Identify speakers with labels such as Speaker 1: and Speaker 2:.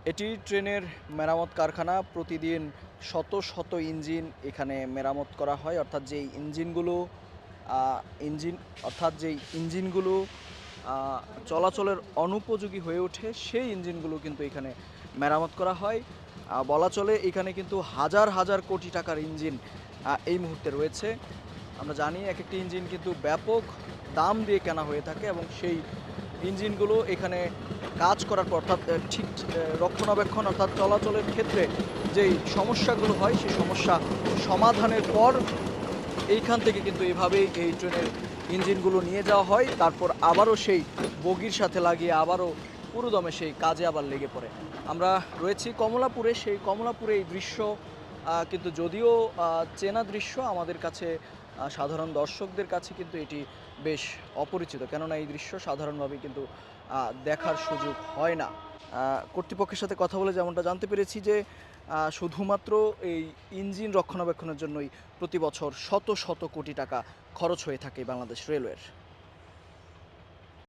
Speaker 1: এটি ট্রেনের মেরামত কারখানা। প্রতিদিন শত শত ইঞ্জিন এখানে মেরামত করা হয়। অর্থাৎ যেই ইঞ্জিনগুলো আ ইঞ্জিন অর্থাৎ যেই ইঞ্জিনগুলো আ চলাচলের অনুপযোগী হয়ে ওঠে, সেই ইঞ্জিনগুলো কিন্তু এখানে মেরামত করা হয়। বলা চলে এখানে কিন্তু হাজার হাজার কোটি টাকার ইঞ্জিন এই মুহূর্তে রয়েছে। আমরা জানি একেকটি ইঞ্জিন কিন্তু ব্যাপক দাম দিয়ে কেনা হয়ে থাকে এবং সেই ইঞ্জিনগুলো এখানে কাজ করার পর অর্থাৎ ঠিক রক্ষণাবেক্ষণ অর্থাৎ চলাচলের ক্ষেত্রে যেই সমস্যাগুলো হয় সেই সমস্যা সমাধানের পর এইখান থেকে কিন্তু এভাবেই এই ট্রেনের ইঞ্জিনগুলো নিয়ে যাওয়া হয়। তারপর আবারও সেই বগির সাথে লাগিয়ে আবারও পুরোদমে সেই কাজে আবার লেগে পড়ে। আমরা রয়েছি কমলাপুরে। সেই কমলাপুরে এই দৃশ্য কিন্তু যদিও চেনা দৃশ্য, আমাদের কাছে সাধারণ দর্শকদের কাছে কিন্তু এটি বেশ অপরিচিত। কেননা এই দৃশ্য সাধারণভাবে কিন্তু দেখার সুযোগ হয় না। কর্তৃপক্ষের সাথে কথা বলে যেমনটা জানতে পেরেছি যে শুধুমাত্র এই ইঞ্জিন রক্ষণাবেক্ষণের জন্যই প্রতি বছর শত শত কোটি টাকা খরচ হয়ে থাকে বাংলাদেশ রেলওয়ের।